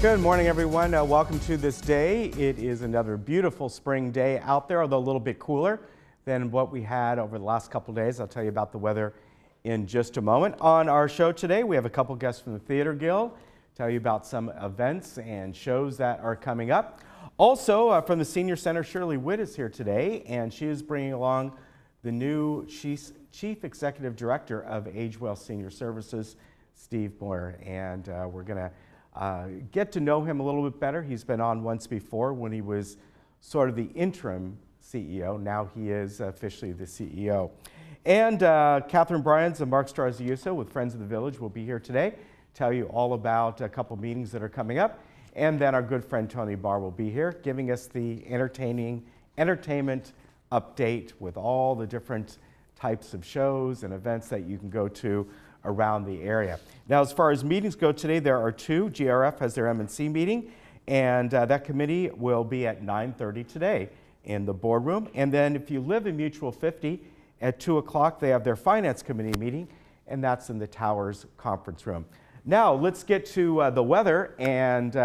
Good morning, everyone. Welcome to this day. It is another beautiful spring day out there, although a little bit cooler than what we had over the last couple of days. I'll tell you about the weather in just a moment. On our show today, we have a couple guests from the Theater Guild, tell you about some events and shows that are coming up. Also, from the Senior Center, Shirley Witt is here today, and she is bringing along the new Chief Executive Director of AgeWell Senior Services, Steve Moyer, and we're going to get to know him a little bit better. He's been on once before when he was sort of the interim CEO. Now he is officially the CEO. And Catherine Bryans and Mark Straziuso with Friends of the Village will be here today, tell you all about a couple meetings that are coming up. And then our good friend Tony Barr will be here giving us the entertainment update with all the different types of shows and events that you can go to around the area. Now, as far as meetings go today, there are two. GRF has their M&C meeting, and that committee will be at 9:30 today in the boardroom. And then if you live in Mutual 50, at 2 o'clock, they have their Finance Committee meeting, and that's in the Towers conference room. Now, let's get to the weather. And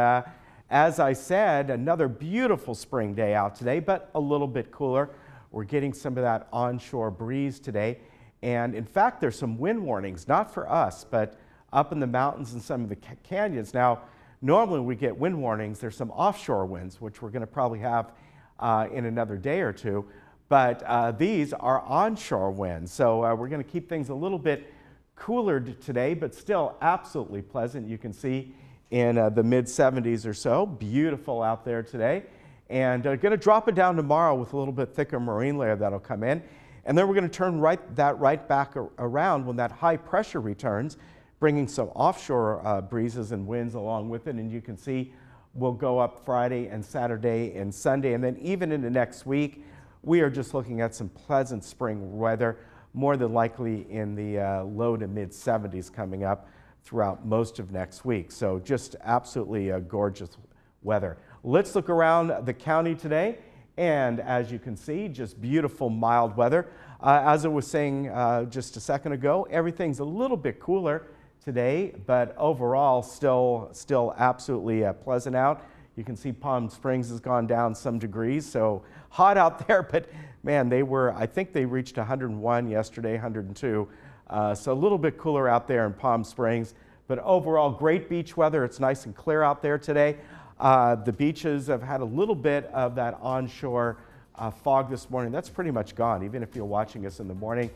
as I said, another beautiful spring day out today, but a little bit cooler. We're getting some of that onshore breeze today. And in fact, there's some wind warnings, not for us, but up in the mountains and some of the canyons. Now, normally we get wind warnings. There's some offshore winds, which we're going to probably have in another day or two. But these are onshore winds. So we're going to keep things a little bit cooler today, but still absolutely pleasant. You can see in the mid-70s or so. Beautiful out there today. And going to drop it down tomorrow with a little bit thicker marine layer that'll come in. And then we're going to turn that right back around when that high pressure returns, bringing some offshore breezes and winds along with it. And you can see we'll go up Friday and Saturday and Sunday. And then even into next week, we are just looking at some pleasant spring weather, more than likely in the low to mid 70s coming up throughout most of next week. So just absolutely gorgeous weather. Let's look around the county today. And as you can see, just beautiful mild weather. As I was saying just a second ago, everything's a little bit cooler today, but overall still absolutely pleasant out. You can see Palm Springs has gone down some degrees, so hot out there, but man, I think they reached 101 yesterday, 102. So a little bit cooler out there in Palm Springs, but overall great beach weather. It's nice and clear out there today. The beaches have had a little bit of that onshore fog this morning. That's pretty much gone, even if you're watching us in the morning.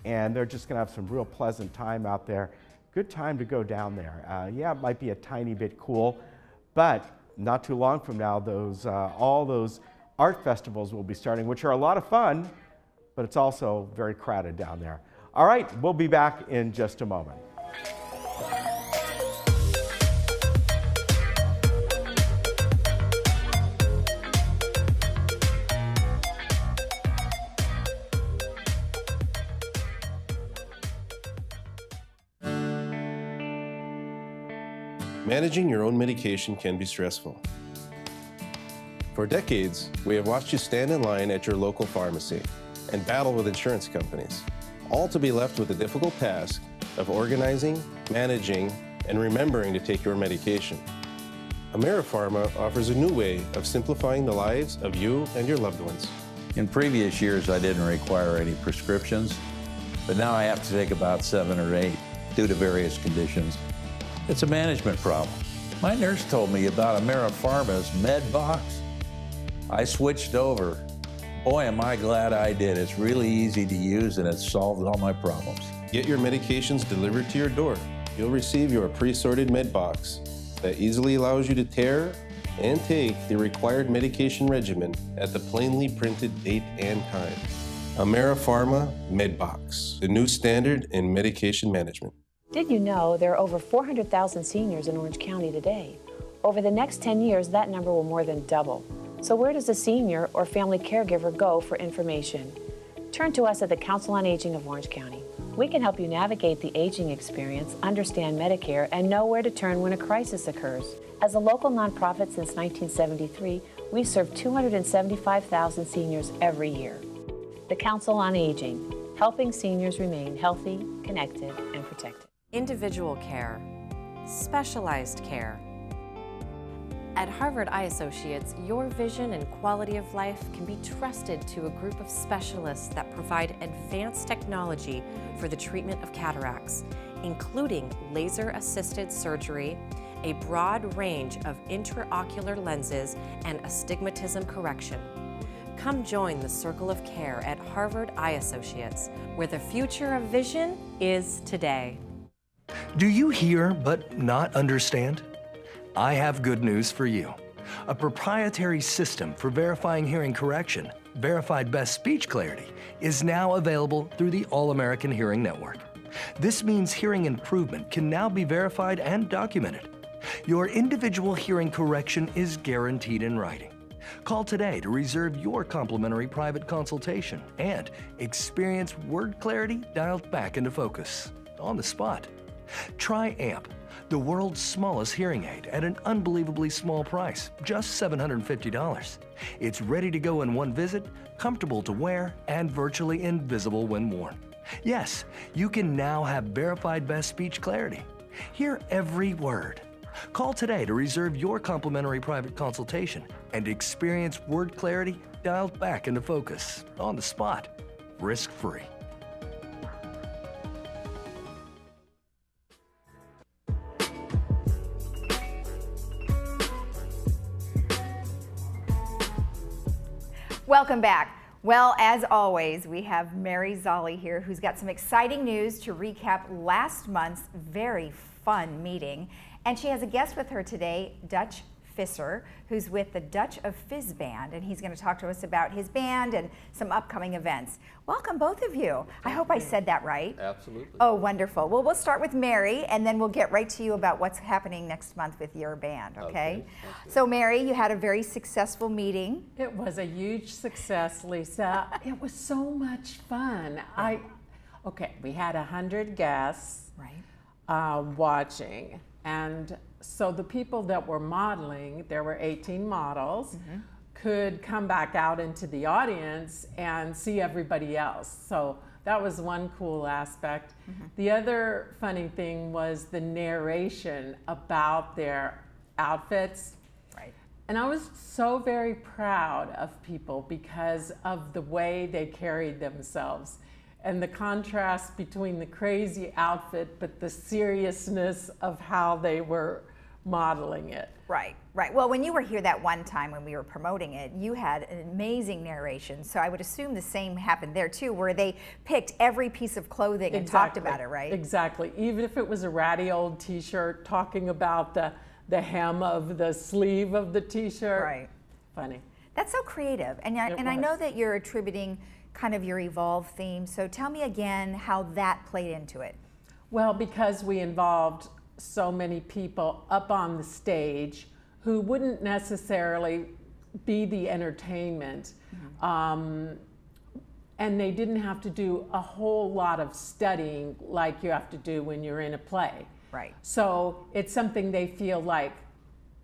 And they're just going to have some real pleasant time out there. Good time to go down there. Yeah, it might be a tiny bit cool, but not too long from now, all those art festivals will be starting, which are a lot of fun, but it's also very crowded down there. All right, we'll be back in just a moment. Managing your own medication can be stressful. For decades, we have watched you stand in line at your local pharmacy and battle with insurance companies, all to be left with the difficult task of organizing, managing, and remembering to take your medication. AmeriPharma offers a new way of simplifying the lives of you and your loved ones. In previous years, I didn't require any prescriptions, but now I have to take about 7 or 8 due to various conditions. It's a management problem. My nurse told me about AmeriPharma's Med Box. I switched over. Boy, am I glad I did. It's really easy to use and it's solved all my problems. Get your medications delivered to your door. You'll receive your pre-sorted Med Box that easily allows you to tear and take the required medication regimen at the plainly printed date and time. AmeriPharma Med Box, the new standard in medication management. Did you know there are over 400,000 seniors in Orange County today? Over the next 10 years, that number will more than double. So where does a senior or family caregiver go for information? Turn to us at the Council on Aging of Orange County. We can help you navigate the aging experience, understand Medicare, and know where to turn when a crisis occurs. As a local nonprofit since 1973, we serve 275,000 seniors every year. The Council on Aging, helping seniors remain healthy, connected, and protected. Individual care, specialized care, At Harvard Eye Associates, your vision and quality of life can be trusted to a group of specialists that provide advanced technology for the treatment of cataracts, including laser-assisted surgery, a broad range of intraocular lenses, and astigmatism correction. Come join the circle of care at Harvard Eye Associates, where the future of vision is today. Do you hear but not understand? I have good news for you. A proprietary system for verifying hearing correction, Verified Best Speech Clarity, is now available through the All-American Hearing Network. This means hearing improvement can now be verified and documented. Your individual hearing correction is guaranteed in writing. Call today to reserve your complimentary private consultation and experience word clarity dialed back into focus on the spot. Try AMP, the world's smallest hearing aid at an unbelievably small price, just $750. It's ready to go in one visit, comfortable to wear, and virtually invisible when worn. Yes, you can now have verified best speech clarity. Hear every word. Call today to reserve your complimentary private consultation and experience word clarity dialed back into focus on the spot, risk-free. Welcome back. Well, as always, we have Mary Zolli here, who's got some exciting news to recap last month's very fun meeting. And she has a guest with her today, Dutch Visser, who's with the Dutch of Fizz Band, and he's going to talk to us about his band and some upcoming events. Welcome, both of you. I hope I said that right. Absolutely. Oh, wonderful. Well, we'll start with Mary, and then we'll get right to you about what's happening next month with your band, okay? So, Mary, you had a very successful meeting. It was a huge success, Lisa. It was so much fun. Okay, we had 100 guests watching. And so the people that were modeling, there were 18 models, could come back out into the audience and see everybody else. So that was one cool aspect. The other funny thing was the narration about their outfits. And I was so very proud of people because of the way they carried themselves and the contrast between the crazy outfit but the seriousness of how they were modeling it. Right. Well, when you were here that one time when we were promoting it, you had an amazing narration. So I would assume the same happened there too, where they picked every piece of clothing and talked about it, right? Exactly. Even if it was a ratty old t-shirt, talking about the hem of the sleeve of the t-shirt. Right. Funny. That's so creative. And I know that you're attributing kind of your Evolve theme. So tell me again how that played into it. Well, because we involved so many people up on the stage who wouldn't necessarily be the entertainment. And they didn't have to do a whole lot of studying like you have to do when you're in a play. Right. So it's something they feel like,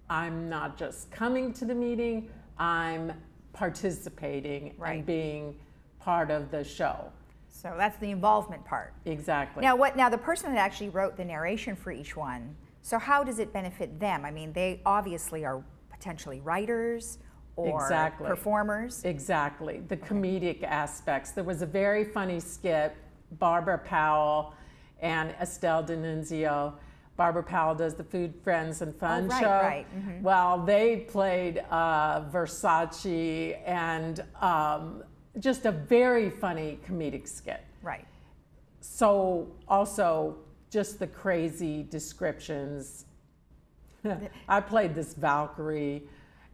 I'm not just coming to the meeting, I'm participating and being part of the show. So that's the involvement part. Exactly. Now the person that actually wrote the narration for each one, so how does it benefit them? I mean, they obviously are potentially writers or performers. Exactly. The comedic aspects. There was a very funny skit, Barbara Powell and Estelle D'Annunzio. Barbara Powell does the Food, Friends, and Fun show. Well, they played Versace and just a very funny comedic skit. Right. So also just the crazy descriptions. I played this Valkyrie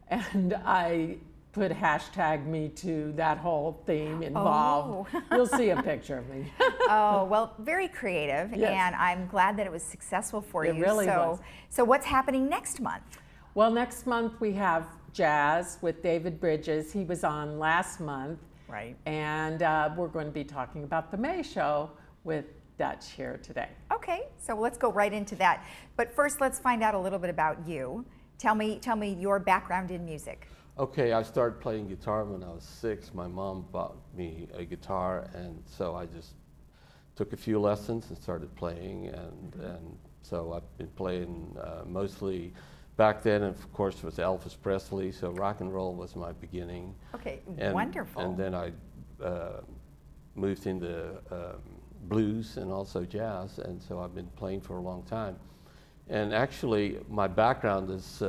and I put #MeToo, that whole theme involved. You'll see a picture of me. Oh, well, very creative, and I'm glad that it was successful for you. It really was. So what's happening next month? Well, next month we have jazz with David Bridges. He was on last month. Right. And we're going to be talking about the May show with Dutch here today. Okay, so let's go right into that. But first, let's find out a little bit about you. Tell me your background in music. Okay, I started playing guitar when I was 6. My mom bought me a guitar, and so I just took a few lessons and started playing, and so I've been playing mostly back then, of course, it was Elvis Presley, so rock and roll was my beginning. Okay, And, wonderful. And then I moved into blues and also jazz, and so I've been playing for a long time. And actually, my background is,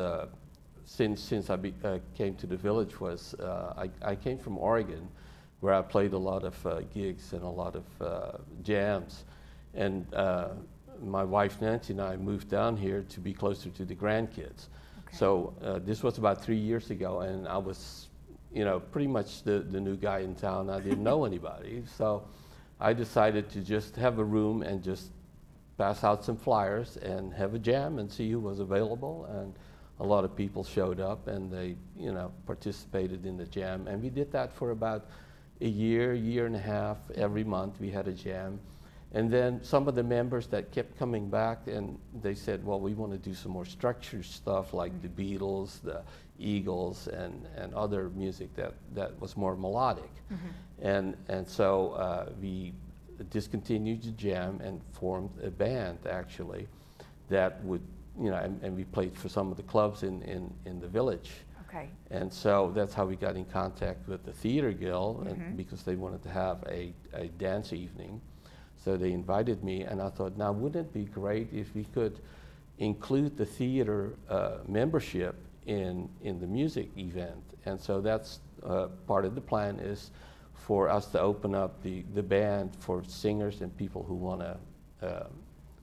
since I came to the village, was I came from Oregon, where I played a lot of gigs and a lot of jams. And my wife Nancy and I moved down here to be closer to the grandkids. Okay. So this was about 3 years ago, and I was, pretty much the new guy in town. I didn't know anybody, so I decided to just have a room and just pass out some flyers and have a jam and see who was available. And a lot of people showed up, and they, participated in the jam. And we did that for about a year and a half. Every month we had a jam. And then some of the members that kept coming back, and they said, well, we want to do some more structured stuff like the Beatles, the Eagles, and other music that was more melodic. And so we discontinued the jam and formed a band, actually, that would, and we played for some of the clubs in the village. Okay. And so that's how we got in contact with the Theater Guild, and because they wanted to have a dance evening. So they invited me, and I thought, now wouldn't it be great if we could include the theater membership in the music event? And so that's part of the plan, is for us to open up the band for singers and people who want to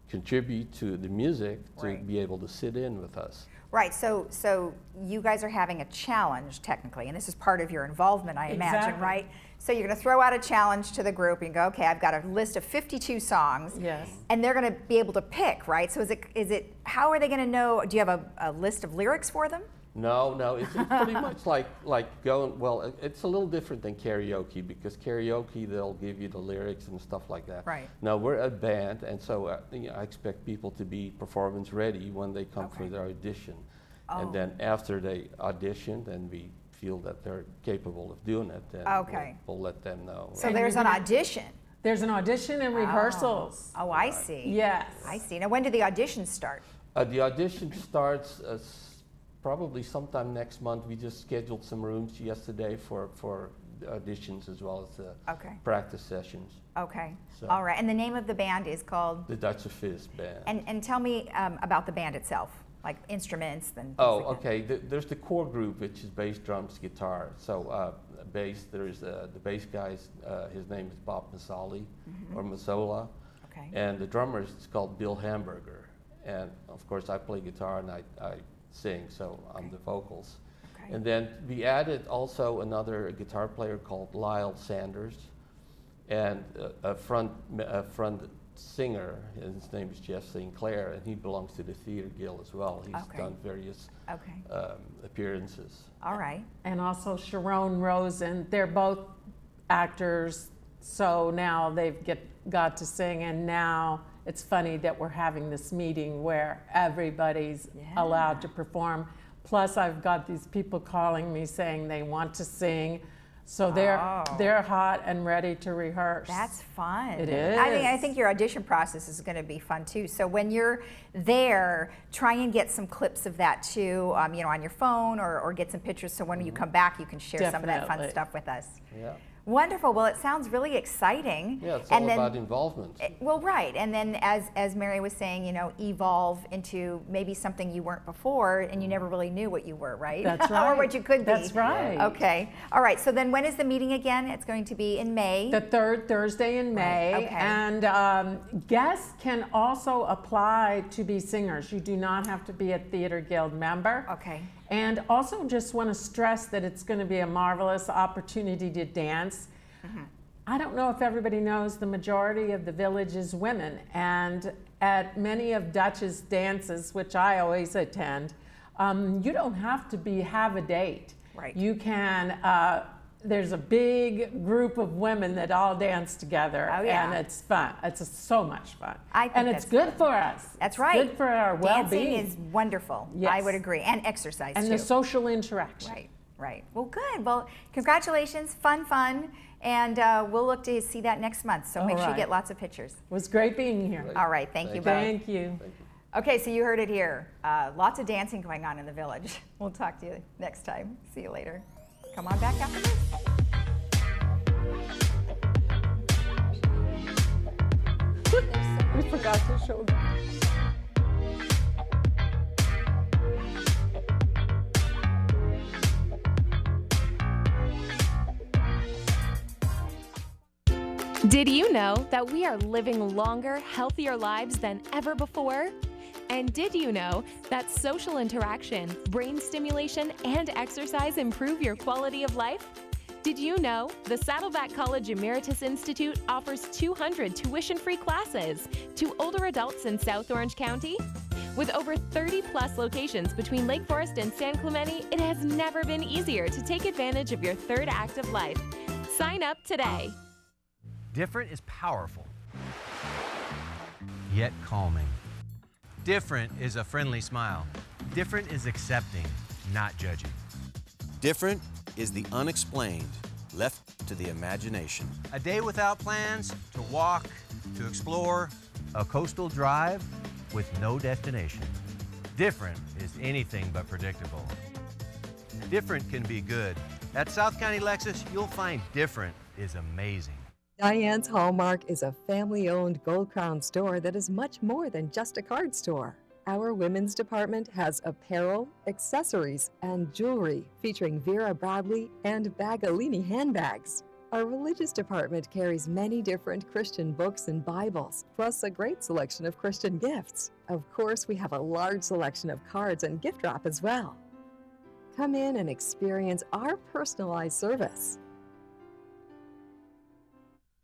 contribute to the music to be able to sit in with us. Right, so you guys are having a challenge technically, and this is part of your involvement, I imagine, right? So you're going to throw out a challenge to the group and go, okay, I've got a list of 52 songs, and they're going to be able to pick, right? So is it how are they going to know? Do you have a list of lyrics for them? No, it's pretty much like going, well, it's a little different than karaoke, because karaoke, they'll give you the lyrics and stuff like that. Right. No, we're a band, and so I expect people to be performance ready when they come for their audition. And then after they audition, then we feel that they're capable of doing it, then we'll let them know. So there's an audition. There's an audition and rehearsals. Oh, I see. Yes. I see. Now, when do the auditions start? The audition starts probably sometime next month. We just scheduled some rooms yesterday for auditions as well as the practice sessions. Okay. So, all right. And the name of the band is called? The Dutch Fizz Band. And tell me about the band itself, like instruments and okay. There's the core group, which is bass, drums, guitar. So bass, there's the bass guy, his name is Bob Mazzoli, or Mazzola. Okay. And the drummer is called Bill Hamburger. And of course I play guitar and I sing, so I'm the vocals. Okay. And then we added also another guitar player called Lyle Sanders, and a front singer, his name is Jeff Sinclair, and he belongs to the Theater Guild as well. He's done various appearances. All right. And also Sharon Rosen, they're both actors, so now they've got to sing, and now it's funny that we're having this meeting where everybody's allowed to perform. Plus, I've got these people calling me saying they want to sing. So they're hot and ready to rehearse. That's fun. It is. I think your audition process is going to be fun too. So when you're there, try and get some clips of that too, on your phone, or get some pictures. So when you come back, you can share some of that fun stuff with us. Yeah. Wonderful. Well, it sounds really exciting. Yeah, it's all about involvement. Well, right. And then as Mary was saying, evolve into maybe something you weren't before and you never really knew what you were, right? That's right. Or what you could be. That's right. Okay. All right. So then when is the meeting again? It's going to be in May. The third Thursday in May. Right. Okay. And guests can also apply to be singers. You do not have to be a Theater Guild member. Okay. And also just want to stress that it's going to be a marvelous opportunity to dance. I don't know if everybody knows, the majority of the village is women, and at many of Dutch's dances, which I always attend, you don't have to have a date. Right. You can, there's a big group of women that all dance together, and it's fun. It's so much fun. And it's good for us. That's right. Good for our well-being. Dancing is wonderful. Yes. I would agree. And exercise and too. the social interaction. Right. Well, good. Well, congratulations. Fun. And we'll look to see that next month. So make sure you get lots of pictures. It was great being here. All right. Thank you both. Thank you. Okay, so you heard it here. Lots of dancing going on in the village. We'll talk to you next time. See you later. Come on back after this. We forgot to show them. Did you know that we are living longer, healthier lives than ever before? And did you know that social interaction, brain stimulation, and exercise improve your quality of life? Did you know the Saddleback College Emeritus Institute offers 200 tuition-free classes to older adults in South Orange County? With over 30-plus locations between Lake Forest and San Clemente, it has never been easier to take advantage of your third act of life. Sign up today. Different is powerful, yet calming. Different is a friendly smile. Different is accepting, not judging. Different is the unexplained, left to the imagination. A day without plans, to walk, to explore, a coastal drive with no destination. Different is anything but predictable. Different can be good. At South County Lexus, you'll find different is amazing. Dianes Hallmark is a family-owned Gold Crown store that is much more than just a card store. Our women's department has apparel, accessories, and jewelry featuring Vera Bradley and Bagalini handbags. Our religious department carries many different Christian books and Bibles, plus a great selection of Christian gifts. Of course, we have a large selection of cards and gift wrap as well. Come in and experience our personalized service.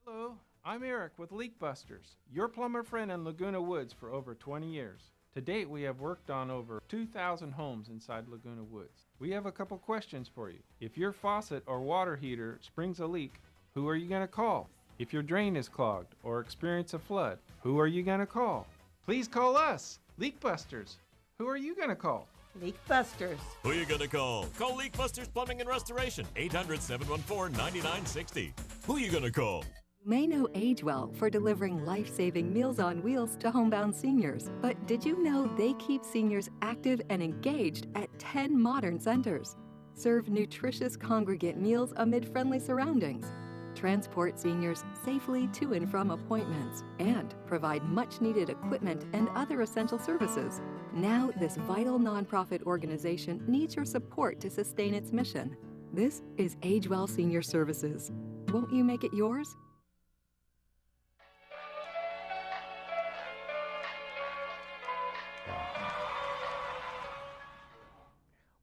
Hello, I'm Eric with Leak Busters, your plumber friend in Laguna Woods for over 20 years. To date, we have worked on over 2,000 homes inside Laguna Woods. We have a couple questions for you. If your faucet or water heater springs a leak, who are you going to call? If your drain is clogged or experience a flood, who are you going to call? Please call us, Leak Busters. Who are you going to call? Leak Busters. Who are you going to call? Call Leak Busters Plumbing and Restoration, 800-714-9960. Who are you going to call? You may know AgeWell for delivering life-saving Meals on Wheels to homebound seniors, but did you know they keep seniors active and engaged at 10 modern centers? Serve nutritious congregate meals amid friendly surroundings, transport seniors safely to and from appointments, and provide much-needed equipment and other essential services. Now, this vital nonprofit organization needs your support to sustain its mission. This is AgeWell Senior Services. Won't you make it yours?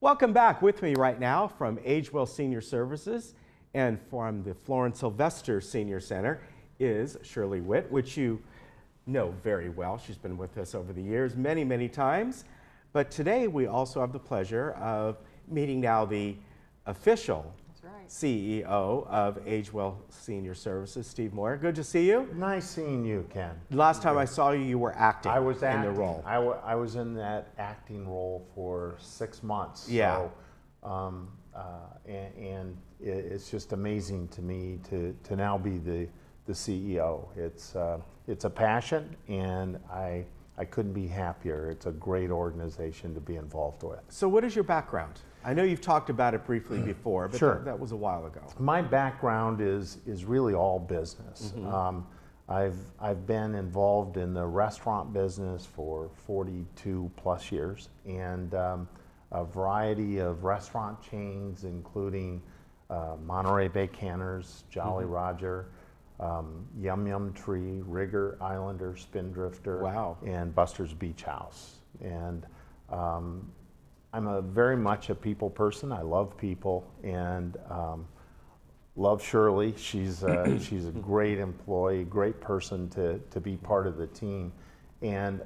Welcome back. With me right now from AgeWell Senior Services and from the Florence Sylvester Senior Center is Shirley Witt, which you know very well. She's been with us over the years many, many times. But today we also have the pleasure of meeting now the official CEO of AgeWell Senior Services, Steve Moyer. Good to see you. Nice seeing you, Ken. Last time I saw you, you were acting. I was acting. In the role. I was in that acting role for 6 months. Yeah. So, and it's just amazing to me to now be the CEO. It's a passion, and I couldn't be happier. It's a great organization to be involved with. So what is your background? I know you've talked about it briefly before, but sure. that was a while ago. My background is really all business. Mm-hmm. I've been involved in the restaurant business for 42 plus years, and a variety of restaurant chains, including Monterey Bay Canners, Jolly Roger, Yum Yum Tree, Rigger, Islander, Spindrifter, wow, and Buster's Beach House. And I'm very much a people person. I love people, and love Shirley. She's a great employee, great person to be part of the team. And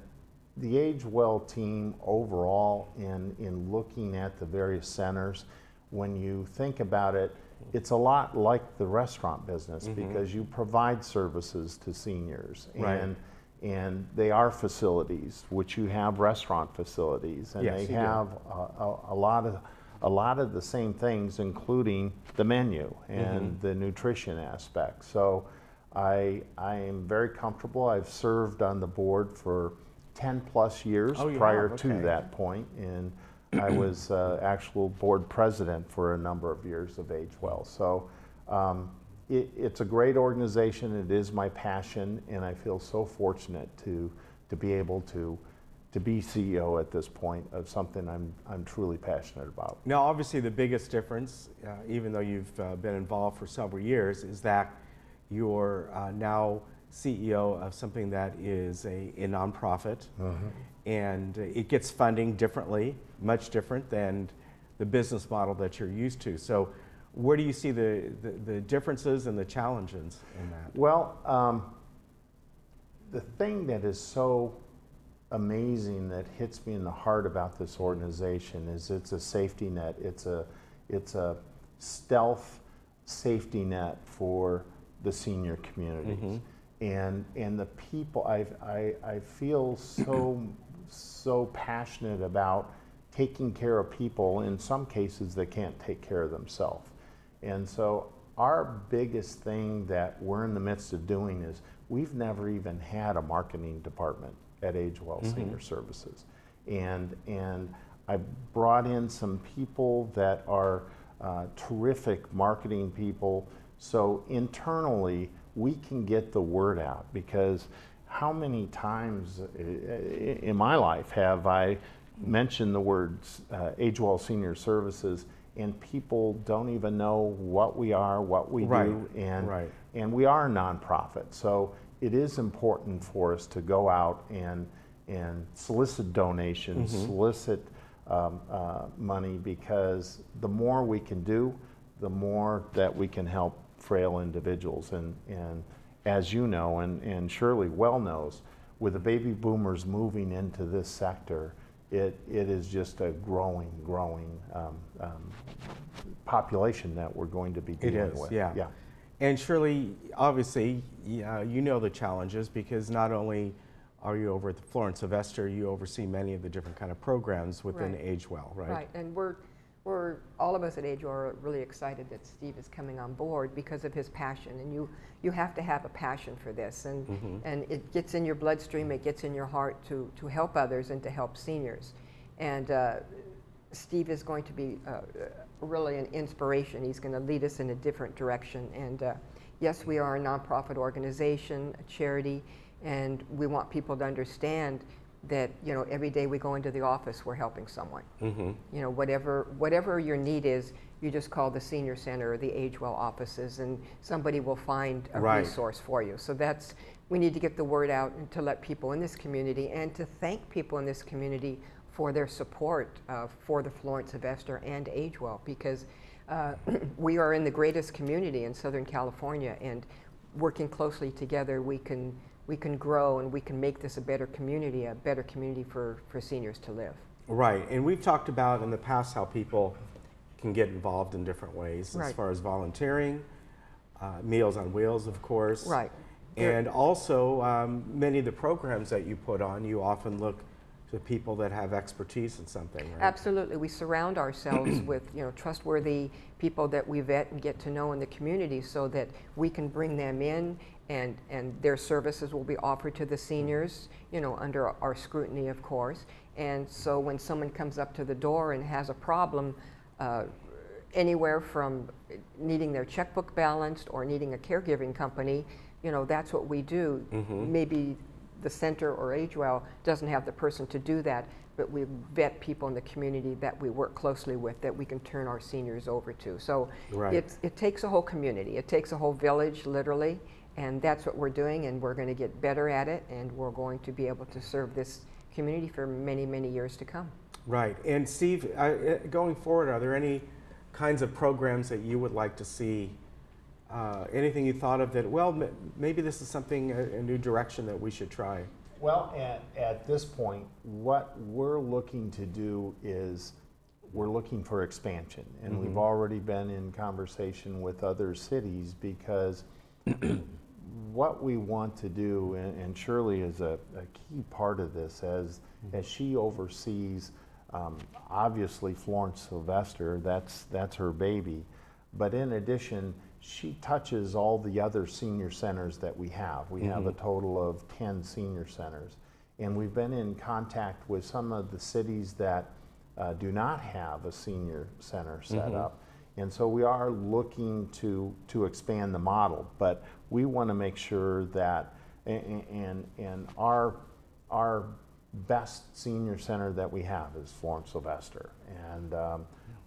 the AgeWell team overall, in looking at the various centers, when you think about it, it's a lot like the restaurant business, because you provide services to seniors. Right. And they are facilities, which you have restaurant facilities, and yes, they have a lot of the same things, including the menu and the nutrition aspect. So I am very comfortable. I've served on the board for 10 plus years Oh, you prior have? to Okay. that point, and I was actual board president for a number of years of Age Well. So it's a great organization. It is my passion, and I feel so fortunate to be able to be CEO at this point of something I'm truly passionate about. Now, obviously, the biggest difference, even though you've been involved for several years, is that you're now CEO of something that is a nonprofit, and it gets funding differently, much different than the business model that you're used to. So, where do you see the differences and the challenges in that? Well, the thing that is so amazing that hits me in the heart about this organization is it's a safety net. It's a stealth safety net for the senior communities. And the people, I feel so passionate about taking care of people, in some cases that can't take care of themselves. And so our biggest thing that we're in the midst of doing is we've never even had a marketing department at Age Well Senior Services. And I brought in some people that are terrific marketing people, so internally we can get the word out, because how many times in my life have I mentioned the words Age Well Senior Services and people don't even know what we are, what we do, and we are a nonprofit. So it is important for us to go out and solicit donations, solicit money, because the more we can do, the more that we can help frail individuals. And as you know, and Shirley well knows, with the baby boomers moving into this sector, it is just a growing population that we're going to be dealing with. Yeah. And Shirley, obviously, you know the challenges, because not only are you over at the Florence Sylvester, you oversee many of the different kind of programs within Age Well, right? Right, and we're all of us at Age Well are really excited that Steve is coming on board because of his passion, and you have to have a passion for this, and it gets in your bloodstream, it gets in your heart to help others and to help seniors. And Steve is going to be really an inspiration. He's going to lead us in a different direction. And yes, we are a nonprofit organization, a charity, and we want people to understand that, you know, every day we go into the office, we're helping someone. You know, whatever your need is, you just call the senior center or the Age Well offices, and somebody will find a resource for you. So that's, we need to get the word out and to let people in this community, and to thank people in this community for their support for the Florence Sylvester and Age Well, because we are in the greatest community in Southern California, and working closely together, we can grow and we can make this a better community for seniors to live. Right, and we've talked about in the past how people can get involved in different ways, as far as volunteering, Meals on Wheels, of course. Right. And also, many of the programs that you put on, you often look to people that have expertise in something, right? Absolutely. We surround ourselves with, you know, trustworthy people that we vet and get to know in the community, so that we can bring them in, and their services will be offered to the seniors, you know, under our scrutiny, of course. And so when someone comes up to the door and has a problem, anywhere from needing their checkbook balanced or needing a caregiving company, you know, that's what we do. Maybe the center or Age Well doesn't have the person to do that, but we vet people in the community that we work closely with, that we can turn our seniors over to. So it takes a whole community. It takes a whole village, literally, and that's what we're doing, and we're going to get better at it, and we're going to be able to serve this community for many, many years to come. Right. And Steve, going forward, are there any kinds of programs that you would like to see? Anything you thought of that, well, maybe this is something, a new direction that we should try? Well, at this point, what we're looking to do is we're looking for expansion. And we've already been in conversation with other cities, because what we want to do, and Shirley is a key part of this, as she oversees, obviously Florence Sylvester, that's her baby. But in addition, she touches all the other senior centers that we have. We have a total of 10 senior centers. And we've been in contact with some of the cities that do not have a senior center set up. And so we are looking to expand the model, but we want to make sure that, and our best senior center that we have is Florence Sylvester. And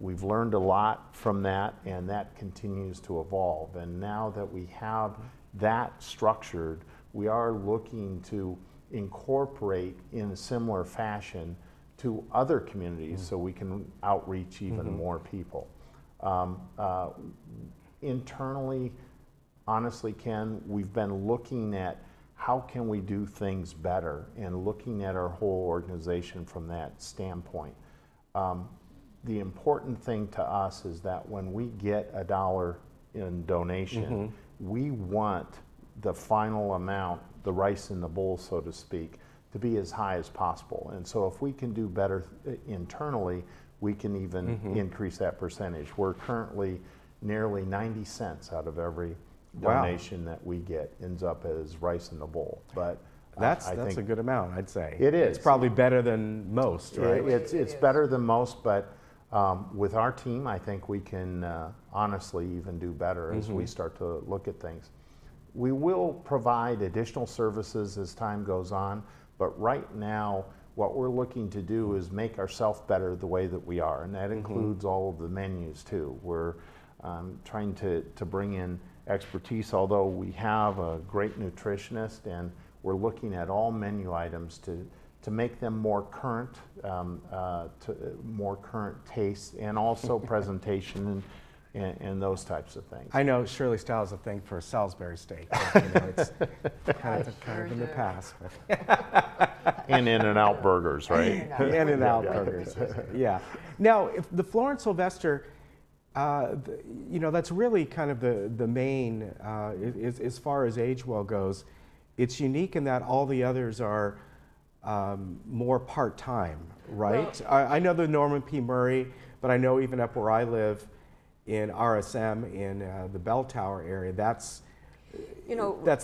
we've learned a lot from that, and that continues to evolve. And now that we have that structured, we are looking to incorporate in a similar fashion to other communities so we can outreach even more people. Internally, honestly, Ken, we've been looking at how can we do things better and looking at our whole organization from that standpoint. The important thing to us is that when we get $1 in donation, we want the final amount, the rice in the bowl, so to speak, to be as high as possible. And so if we can do better internally, we can even increase that percentage. We're currently nearly 90 cents out of every donation that we get ends up as rice in the bowl. But that's I think a good amount, I'd say. It is. It's probably better than most, right? It's better than most, but with our team, I think we can honestly even do better as we start to look at things. We will provide additional services as time goes on, but right now, what we're looking to do is make ourselves better the way that we are, and that includes all of the menus too. We're trying to bring in expertise, although we have a great nutritionist, and we're looking at all menu items to make them more current, more current taste, and also presentation and those types of things. I know Shirley Stiles is a thing for Salisbury steak. But, you know, it's kind of in the past. And In-N-Out burgers, right? In-N-Out burgers. Yeah. Now, if the Florence Sylvester, you know, that's really kind of the main, as far as Agewell goes. It's unique in that all the others are more part-time, right? Well, I know the Norman P. Murray, but I know even up where I live in RSM in the Bell Tower area, that's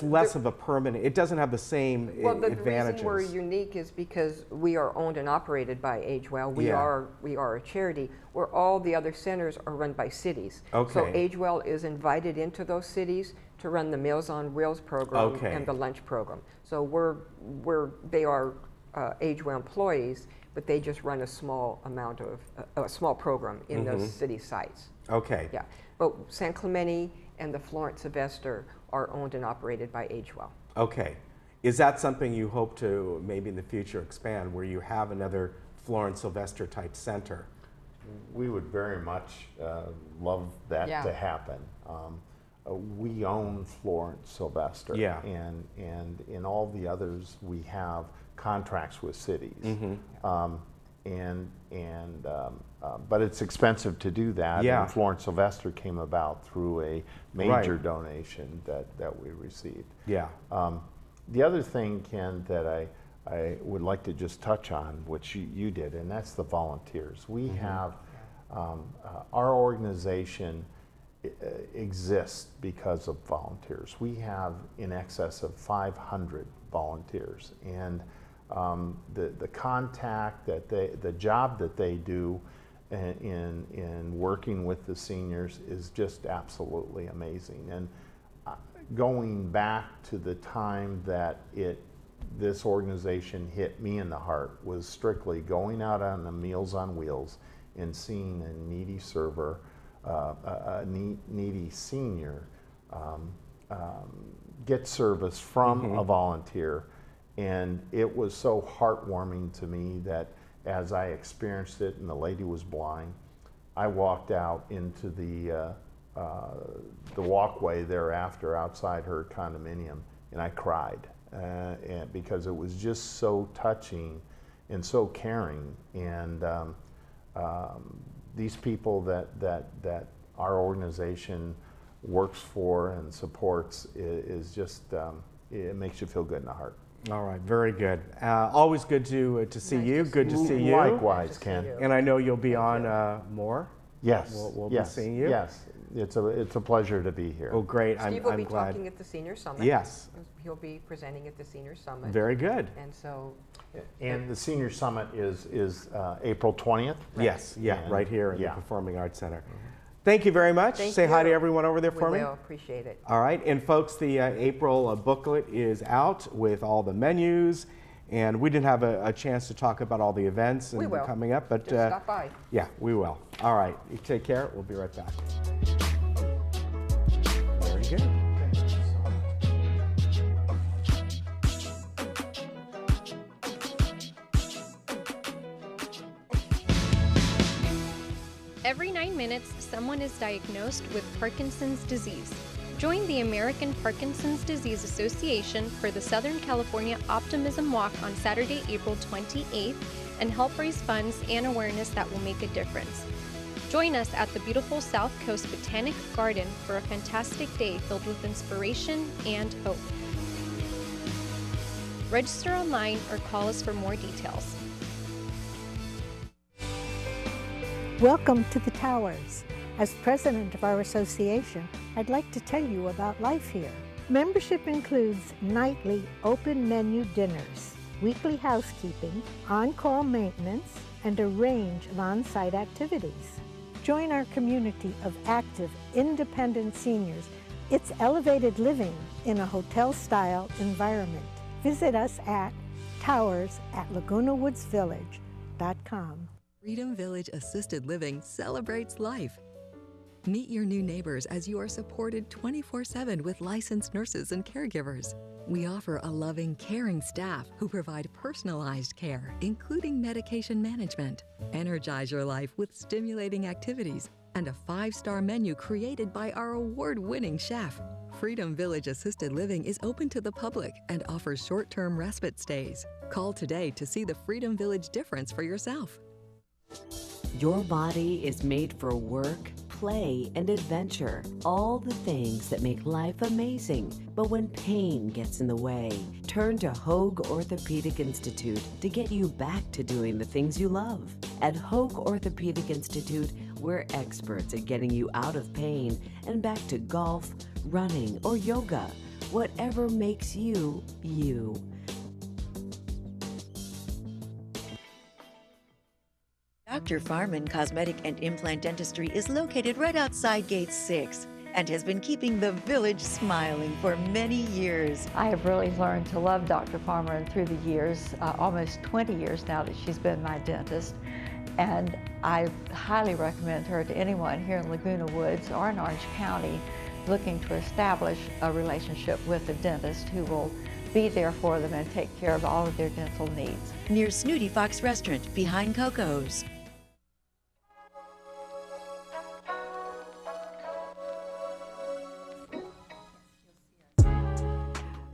less of a permanent. It doesn't have the same advantages. The reason we're unique is because we are owned and operated by Agewell. We are a charity, where all the other centers are run by cities. Okay. So Agewell is invited into those cities to run the Meals on Wheels program and the lunch program. So they are Agewell employees, but they just run a small amount of a small program in those city sites. Okay. Yeah, but San Clemente and the Florence Sylvester are owned and operated by Agewell. Okay. Is that something you hope to maybe in the future expand, where you have another Florence Sylvester type center? We would very much love that to happen. We own Florence Sylvester, and in all the others we have contracts with cities, but it's expensive to do that. And Florence Sylvester came about through a major donation that we received. Yeah. The other thing, Ken, that I would like to just touch on, which you did, and that's the volunteers. We have our organization exists because of volunteers. We have in excess of 500 volunteers, and the contact that the job that they do in working with the seniors is just absolutely amazing. And going back to the time that this organization hit me in the heart was strictly going out on the Meals on Wheels and seeing a needy server, a needy senior get service from a volunteer. And it was so heartwarming to me that as I experienced it, and the lady was blind, I walked out into the walkway thereafter outside her condominium, and I cried, and because it was just so touching and so caring. And these people that our organization works for and supports is just, it makes you feel good in the heart. All right, very good. Always good to see you. Good to see you. Likewise, Ken. And I know you'll be on more. Yes. We'll be seeing you. Yes. It's a pleasure to be here. Oh, great. Steve will be talking at the Senior Summit. Yes. he'll be presenting at the Senior Summit. Very good. And so. And the Senior Summit is April 20th? Right. Yes, yeah, And, right here at yeah. the Performing Arts Center. Thank you very much. Thank Say hi to you. everyone over there for me. We will, appreciate it. All right, and folks, the April booklet is out with all the menus, and we didn't have a chance to talk about all the events and coming up, but just stop by. Yeah, we will. All right, you take care. We'll be right back. Very good. Every 9 minutes, someone is diagnosed with Parkinson's disease. Join the American Parkinson's Disease Association for the Southern California Optimism Walk on Saturday, April 28th, and help raise funds and awareness that will make a difference. Join us at the beautiful South Coast Botanic Garden for a fantastic day filled with inspiration and hope. Register online or call us for more details. Welcome to the Towers. As president of our association, I'd like to tell you about life here. Membership includes nightly open menu dinners, weekly housekeeping, on-call maintenance, and a range of on-site activities. Join our community of active, independent seniors. It's elevated living in a hotel-style environment. Visit us at towers@lagunawoodsvillage.com. Freedom Village Assisted Living celebrates life. Meet your new neighbors as you are supported 24/7 with licensed nurses and caregivers. We offer a loving, caring staff who provide personalized care, including medication management. Energize your life with stimulating activities and a 5-star menu created by our award-winning chef. Freedom Village Assisted Living is open to the public and offers short-term respite stays. Call today to see the Freedom Village difference for yourself. Your body is made for work, play, and adventure. All the things that make life amazing. But when pain gets in the way, turn to Hoag Orthopedic Institute to get you back to doing the things you love. At Hoag Orthopedic Institute, we're experts at getting you out of pain and back to golf, running, or yoga. Whatever makes you, you. Dr. Farman Cosmetic and Implant Dentistry is located right outside Gate 6 and has been keeping the village smiling for many years. I have really learned to love Dr. Farmer through the years, almost 20 years now that she's been my dentist. And I highly recommend her to anyone here in Laguna Woods or in Orange County looking to establish a relationship with a dentist who will be there for them and take care of all of their dental needs. Near Snooty Fox Restaurant, behind Coco's.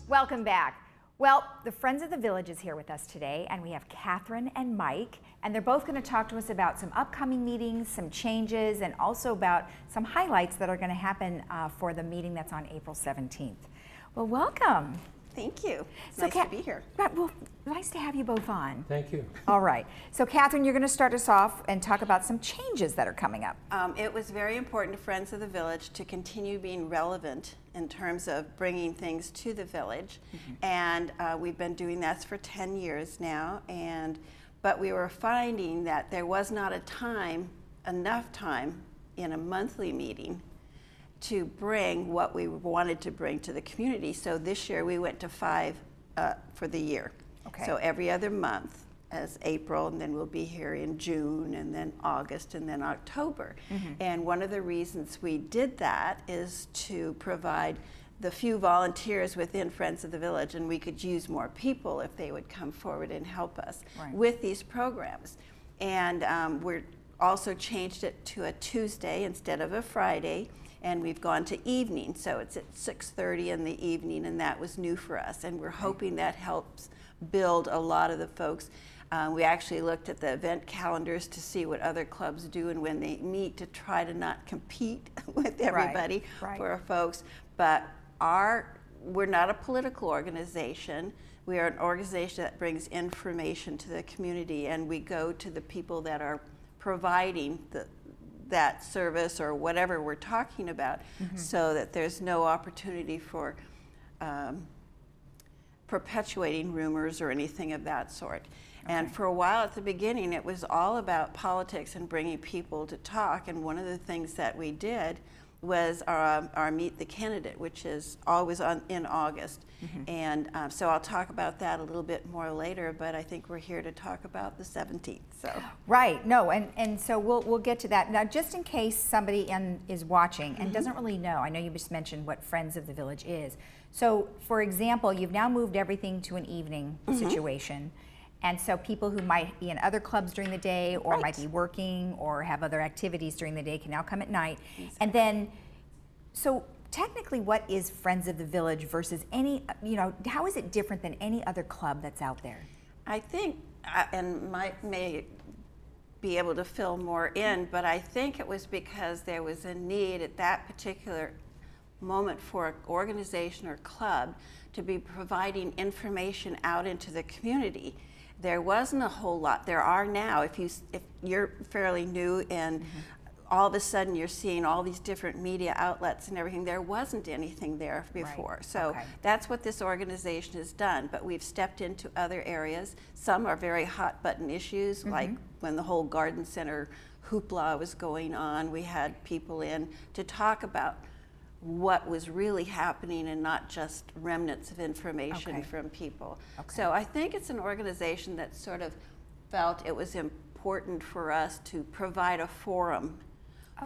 Welcome back. Well, the Friends of the Village is here with us today, and we have Catherine and Mike, and they're both going to talk to us about some upcoming meetings, some changes, and also about some highlights that are going to happen for the meeting that's on April 17th. Well, welcome. Thank you. So Nice to be here. Right, well, nice to have you both on. Thank you. All right. So, Catherine, you're going to start us off and talk about some changes that are coming up. It was very important to Friends of the Village to continue being relevant in terms of bringing things to the village. And we've been doing that for 10 years now. But we were finding that there was not enough time in a monthly meeting to bring what we wanted to bring to the community. So this year we went to 5 for the year. Okay. So every other month as April, and then we'll be here in June, and then August, and then October. And one of the reasons we did that is to provide the few volunteers within Friends of the Village, and we could use more people if they would come forward and help us with these programs. And we're also changed it to a Tuesday instead of a Friday. And we've gone to evening, so it's at 6:30 in the evening, and that was new for us. And we're hoping that helps build a lot of the folks. We actually looked at the event calendars to see what other clubs do and when they meet to try to not compete with everybody for our folks. But we're not a political organization. We are an organization that brings information to the community, and we go to the people that are providing that service or whatever we're talking about, so that there's no opportunity for perpetuating rumors or anything of that sort. And for a while at the beginning, it was all about politics and bringing people to talk. And one of the things that we did was our Meet the Candidate, which is always in August. And so I'll talk about that a little bit more later, but I think we're here to talk about the 17th. So. Right, no, and so we'll get to that. Now, just in case somebody is watching and doesn't really know, I know you just mentioned what Friends of the Village is. So, for example, you've now moved everything to an evening situation. And so people who might be in other clubs during the day or might be working or have other activities during the day can now come at night. Exactly. And then, so technically what is Friends of the Village versus any, you know, how is it different than any other club that's out there? I think, and Mike may be able to fill more in, but I think it was because there was a need at that particular moment for an organization or club to be providing information out into the community. There wasn't a whole lot. There are now. If you're fairly new and all of a sudden you're seeing all these different media outlets and everything, there wasn't anything there before. Right. So that's what this organization has done. But we've stepped into other areas. Some are very hot button issues, like when the whole garden center hoopla was going on, we had people in to talk about what was really happening and not just remnants of information from people. So I think it's an organization that sort of felt it was important for us to provide a forum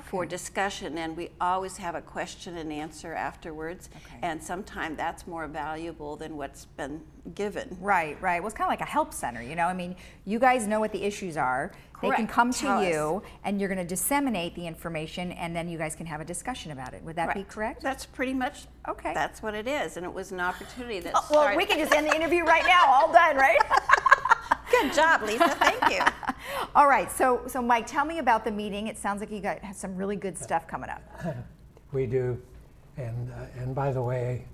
for discussion, and we always have a question and answer afterwards, and sometimes that's more valuable than what's been given. Right, right. Well, it's kind of like a help center, you know? I mean, you guys know what the issues are. They can come to you, and you're going to disseminate the information, and then you guys can have a discussion about it. Would that be correct? That's pretty much, that's what it is, and it was an opportunity that started. Well, we can just end the interview right now, all done, right? Good job, Lisa, thank you. All right, so Mike, tell me about the meeting. It sounds like you guys have some really good stuff coming up. We do, and by the way,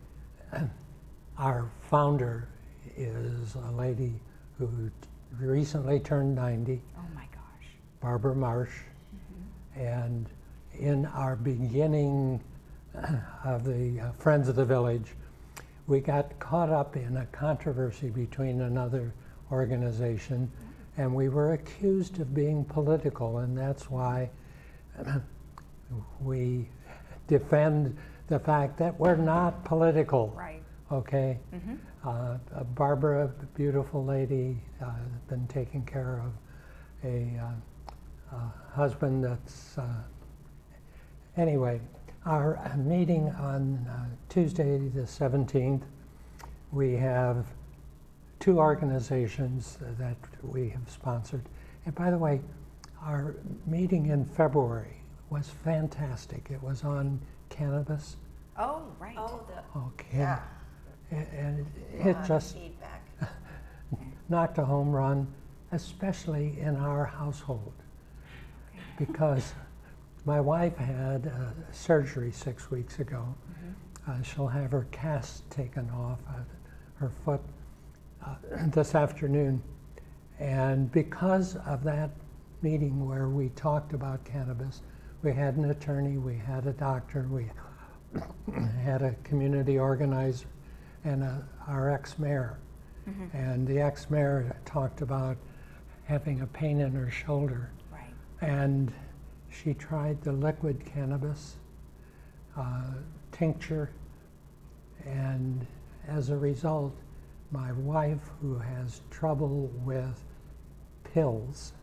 our founder is a lady who recently turned 90. Oh my gosh. Barbara Marsh. And in our beginning of the Friends of the Village, we got caught up in a controversy between another organization, and we were accused of being political, and that's why we defend the fact that we're not political. Right. Okay? Barbara, a beautiful lady, been taking care of a husband that's, anyway, our meeting on Tuesday the 17th, we have 2 organizations that we have sponsored. And by the way, our meeting in February was fantastic. It was on cannabis. Oh, right. Okay. Yeah. And it just knocked a home run, especially in our household, because my wife had surgery 6 weeks ago. She'll have her cast taken off her foot this afternoon. And because of that meeting where we talked about cannabis, we had an attorney, we had a doctor, we had a community organizer, and our ex-mayor. And the ex-mayor talked about having a pain in her shoulder. Right. And she tried the liquid cannabis tincture, and as a result, my wife, who has trouble with pills,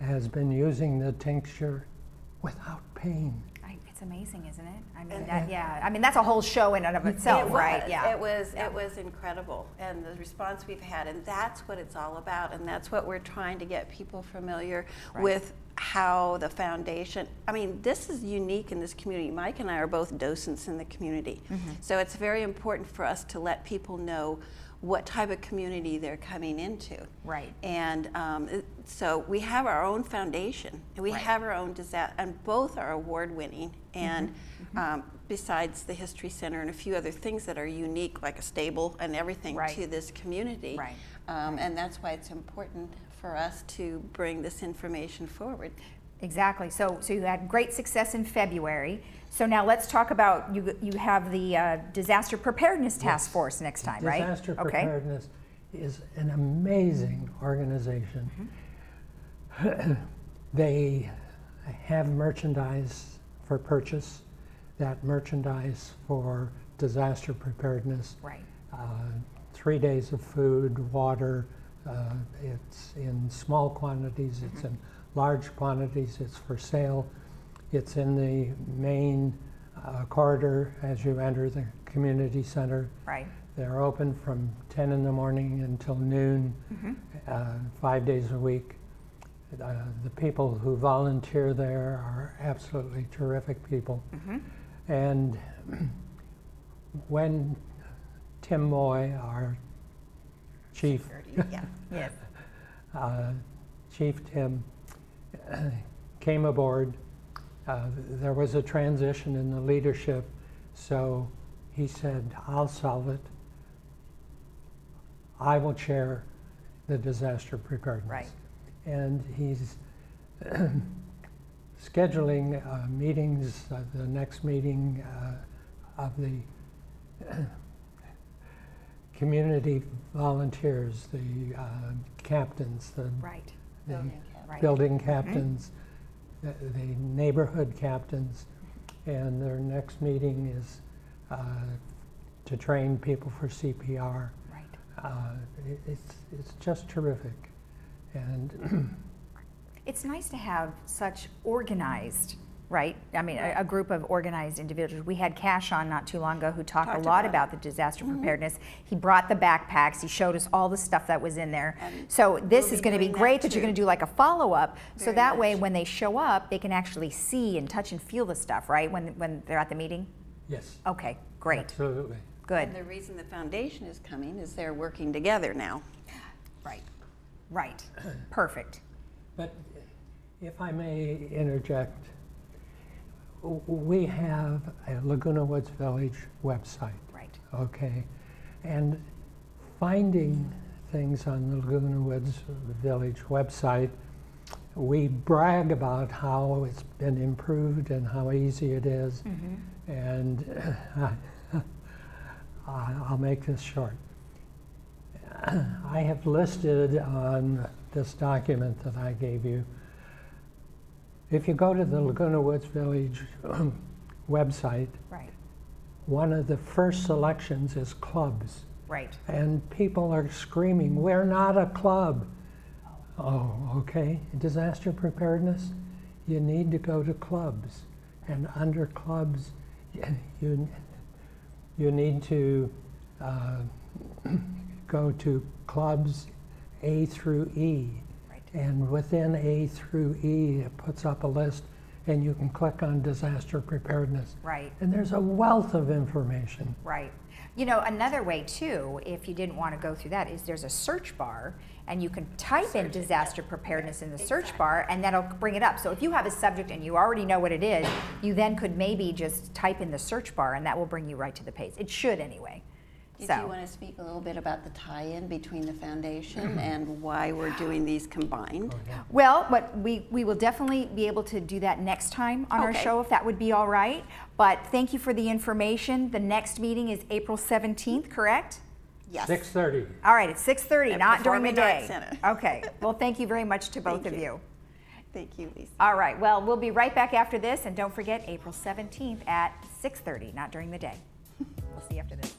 has been using the tincture without pain. It's amazing, isn't it? I mean, I mean, that's a whole show in and of itself, right? Yeah. It was incredible, and the response we've had, and that's what it's all about, and that's what we're trying to get people familiar with, how the foundation, I mean, this is unique in this community. Mike and I are both docents in the community, so it's very important for us to let people know what type of community they're coming into. Right. And so we have our own foundation, and we have our own disaster, and both are award-winning. And besides the History Center and a few other things that are unique, like a stable and everything to this community. And that's why it's important for us to bring this information forward. Exactly. So you had great success in February. So now let's talk about, you have the Disaster Preparedness Task Force next time, right? Disaster Preparedness is an amazing organization. They have merchandise for purchase, that merchandise for disaster preparedness. Right. 3 days of food, water. It's in small quantities, it's in large quantities, it's for sale. It's in the main corridor as you enter the community center. Right. They're open from 10 in the morning until noon, 5 days a week. The people who volunteer there are absolutely terrific people. And when Tim Moy, our chief, Chief Tim, came aboard, there was a transition in the leadership, so he said, I'll solve it. I will chair the disaster preparedness. Right. And he's scheduling meetings, the next meeting of the community volunteers, the captains, the, building captains, the neighborhood captains, and their next meeting is to train people for CPR. It's just terrific. And it's nice to have such organized, right? I mean, a group of organized individuals. We had Cash on not too long ago who talked a lot about the disaster preparedness. He brought the backpacks. He showed us all the stuff that was in there. So this is going to be great that you're going to do like a follow-up. So that way when they show up, they can actually see and touch and feel the stuff, right? When they're at the meeting? Yes. Okay, great. Absolutely. Good. And the reason the foundation is coming is they're working together now. Right. Right. Perfect. But if I may interject, we have a Laguna Woods Village website. Right. Okay. And finding things on the Laguna Woods Village website, we brag about how it's been improved and how easy it is. And I'll make this short. I have listed on this document that I gave you, if you go to the Laguna Woods Village website, one of the first selections is clubs. Right. And people are screaming, we're not a club. Oh, okay. Disaster preparedness, you need to go to clubs. And under clubs, you need to go to clubs A through E. And within A through E, it puts up a list, and you can click on disaster preparedness. Right. And there's a wealth of information. Right. You know, another way too, if you didn't want to go through that, is there's a search bar, and you can type in disaster preparedness in the search bar, and that'll bring it up. So if you have a subject and you already know what it is, you then could maybe just type in the search bar, and that will bring you right to the page. It should anyway. Did you want to speak a little bit about the tie-in between the foundation and why we're doing these combined? Well, but we will definitely be able to do that next time on our show, if that would be all right. But thank you for the information. The next meeting is April 17th, correct? Yes. 6:30. All right, it's 6:30, not during the day. Center. Okay. Well, thank you very much to both of you. Thank you, Lisa. All right. Well, we'll be right back after this, and don't forget April 17th at 6:30, not during the day. We'll see you after this.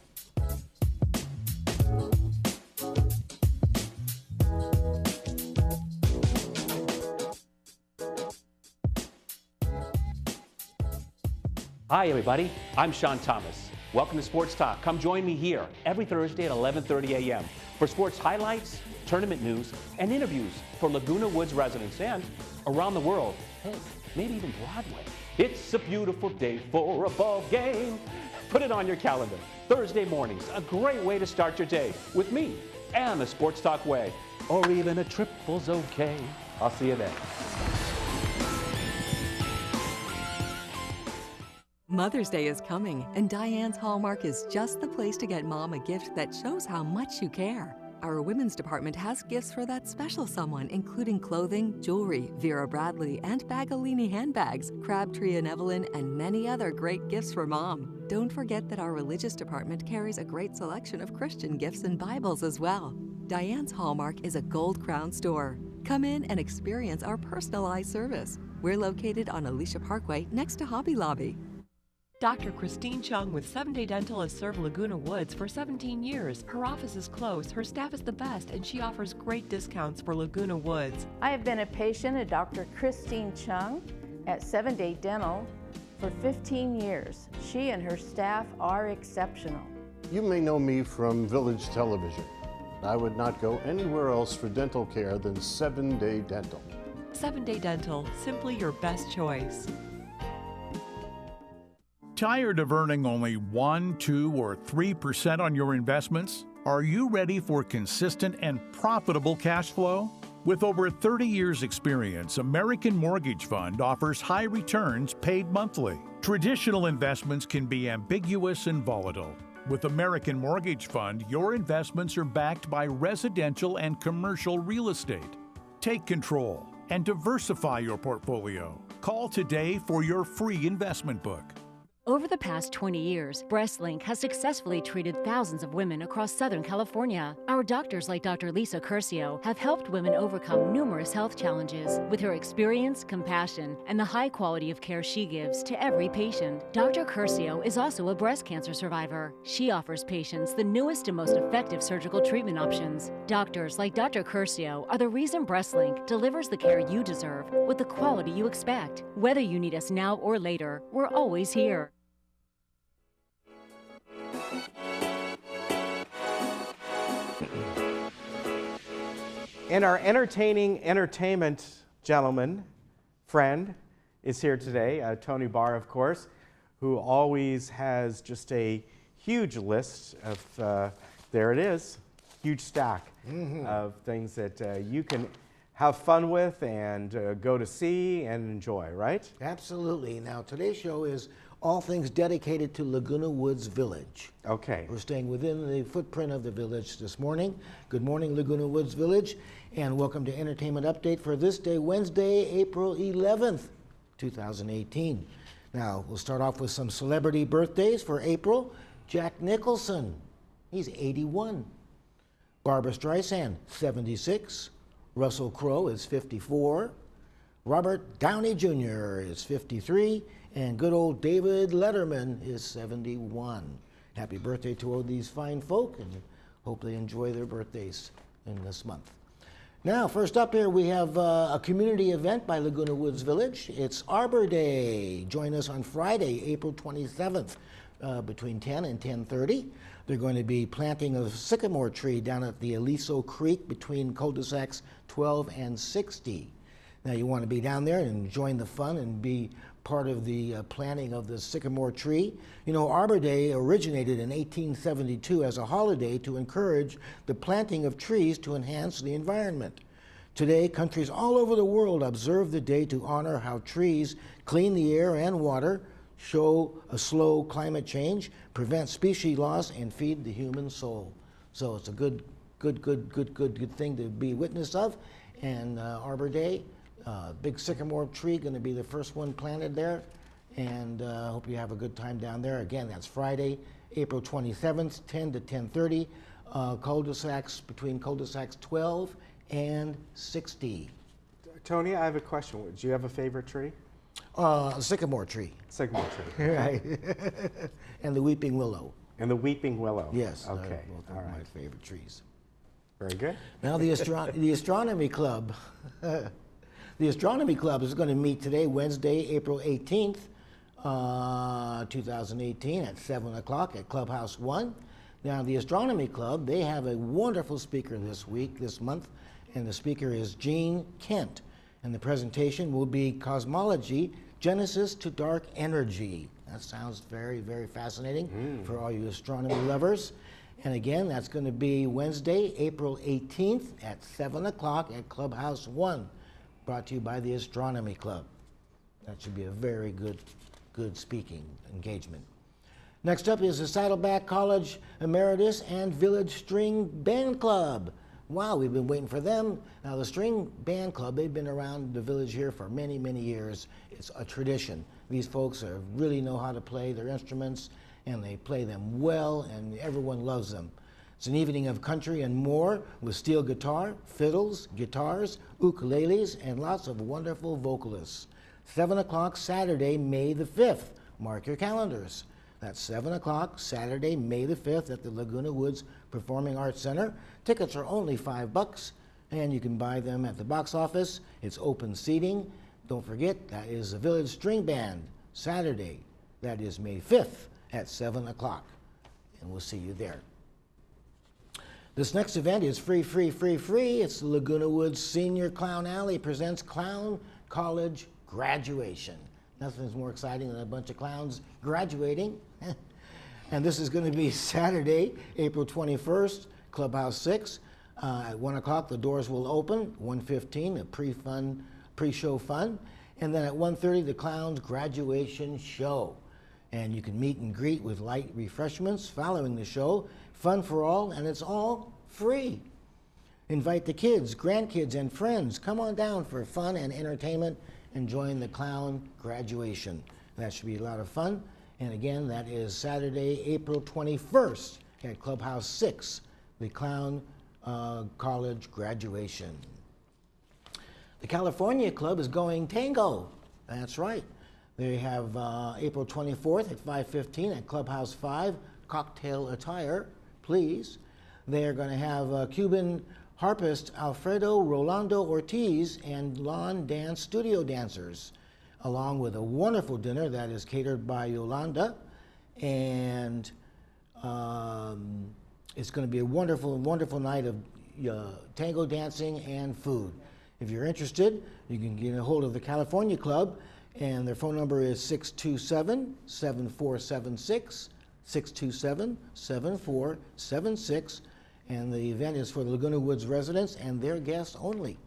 Hi everybody, I'm Sean Thomas. Welcome to Sports Talk. Come join me here every Thursday at 11:30 a.m. for sports highlights, tournament news, and interviews for Laguna Woods residents and around the world. Hey, maybe even Broadway. It's a beautiful day for a ball game. Put it on your calendar. Thursday mornings, a great way to start your day with me and the Sports Talk way. Or even a triple's okay. I'll see you then. Mother's Day is coming, and Diane's Hallmark is just the place to get Mom a gift that shows how much you care. Our women's department has gifts for that special someone, including clothing, jewelry, Vera Bradley and Bagolini handbags, Crabtree and Evelyn, and many other great gifts for mom. Don't forget that our religious department carries a great selection of Christian gifts and Bibles as well. Diane's Hallmark is a gold crown store. Come in and experience our personalized service. We're located on Alicia Parkway next to Hobby Lobby. Dr. Christine Chung with 7-Day Dental has served Laguna Woods for 17 years. Her office is close, her staff is the best, and she offers great discounts for Laguna Woods. I have been a patient of Dr. Christine Chung at 7-Day Dental for 15 years. She and her staff are exceptional. You may know me from Village Television. I would not go anywhere else for dental care than 7-Day Dental. 7-Day Dental, simply your best choice. Tired of earning only 1, 2, or 3% on your investments? Are you ready for consistent and profitable cash flow? With over 30 years' experience, American Mortgage Fund offers high returns paid monthly. Traditional investments can be ambiguous and volatile. With American Mortgage Fund, your investments are backed by residential and commercial real estate. Take control and diversify your portfolio. Call today for your free investment book. Over the past 20 years, Breastlink has successfully treated thousands of women across Southern California. Our doctors like Dr. Lisa Curcio have helped women overcome numerous health challenges. With her experience, compassion, and the high quality of care she gives to every patient, Dr. Curcio is also a breast cancer survivor. She offers patients the newest and most effective surgical treatment options. Doctors like Dr. Curcio are the reason Breastlink delivers the care you deserve with the quality you expect. Whether you need us now or later, we're always here. And our entertainment gentleman, friend, is here today, Tony Barr, of course, who always has just a huge list of, there it is, huge stack of things that you can have fun with and go to see and enjoy, right? Absolutely. Now, today's show is all things dedicated to Laguna Woods Village. Okay. We're staying within the footprint of the village this morning. Good morning, Laguna Woods Village, and welcome to Entertainment Update for this day, Wednesday, April 11th, 2018. Now, we'll start off with some celebrity birthdays for April. Jack Nicholson, he's 81. Barbra Streisand, 76. Russell Crowe is 54. Robert Downey Jr. is 53. And good old David Letterman is 71. Happy birthday to all these fine folk, and hope they enjoy their birthdays in this month. Now, first up here, we have a community event by Laguna Woods Village. It's Arbor Day. Join us on Friday, April 27th, between 10 and 10:30. They're going to be planting a sycamore tree down at the Aliso Creek between cul-de-sacs 12 and 60. Now, you want to be down there and join the fun and be part of the planting of the sycamore tree. You know, Arbor Day originated in 1872 as a holiday to encourage the planting of trees to enhance the environment. Today, countries all over the world observe the day to honor how trees clean the air and water, show a slow climate change, prevent species loss, and feed the human soul. So it's a good thing to be witness of. And Arbor Day, big sycamore tree, going to be the first one planted there, and hope you have a good time down there. Again, that's Friday, April 27th, 10 to 10:30, cul-de-sacs between cul-de-sacs 12 and 60. Tony, I have a question. Do you have a favorite tree? A sycamore tree. Sycamore tree. Right. And the weeping willow. And the weeping willow. Yes. Okay. Both are my favorite trees. Very good. Now the Astronomy Club. The Astronomy Club is going to meet today, Wednesday, April 18th, 2018 at 7 o'clock at Clubhouse 1. Now, the Astronomy Club, they have a wonderful speaker this month, and the speaker is Gene Kent. And the presentation will be Cosmology, Genesis to Dark Energy. That sounds very, very fascinating for all you astronomy lovers. And again, that's going to be Wednesday, April 18th at 7 o'clock at Clubhouse 1. Brought to you by the Astronomy Club. That should be a very good speaking engagement. Next up is the Saddleback College Emeritus and Village String Band Club. Wow, we've been waiting for them. Now the String Band Club, they've been around the village here for many, many years. It's a tradition. These folks really know how to play their instruments, and they play them well, and everyone loves them. It's an evening of country and more with steel guitar, fiddles, guitars, ukuleles, and lots of wonderful vocalists. 7 o'clock Saturday, May the 5th. Mark your calendars. That's 7 o'clock Saturday, May the 5th at the Laguna Woods Performing Arts Center. Tickets are only $5, and you can buy them at the box office. It's open seating. Don't forget, that is the Village String Band, Saturday. That is May 5th at 7 o'clock, and we'll see you there. This next event is free. It's the Laguna Woods Senior Clown Alley presents Clown College Graduation. Nothing's more exciting than a bunch of clowns graduating. And this is going to be Saturday, April 21st, Clubhouse 6. At 1 o'clock, the doors will open. 1:15, a pre-show fun. And then at 1:30, the clowns graduation show. And you can meet and greet with light refreshments following the show. Fun for all, and it's all free. Invite the kids, grandkids, and friends. Come on down for fun and entertainment and join the clown graduation. That should be a lot of fun. And again, that is Saturday, April 21st at Clubhouse 6, the Clown College graduation. The California Club is going tango. That's right. They have April 24th at 5:15 at Clubhouse 5, cocktail attire, please. They're going to have Cuban harpist Alfredo Rolando Ortiz and lawn dance studio dancers, along with a wonderful dinner that is catered by Yolanda. And it's going to be a wonderful, wonderful night of tango dancing and food. If you're interested, you can get a hold of the California Club, and their phone number is 627-7476, 627-7476. And the event is for the Laguna Woods residents and their guests only.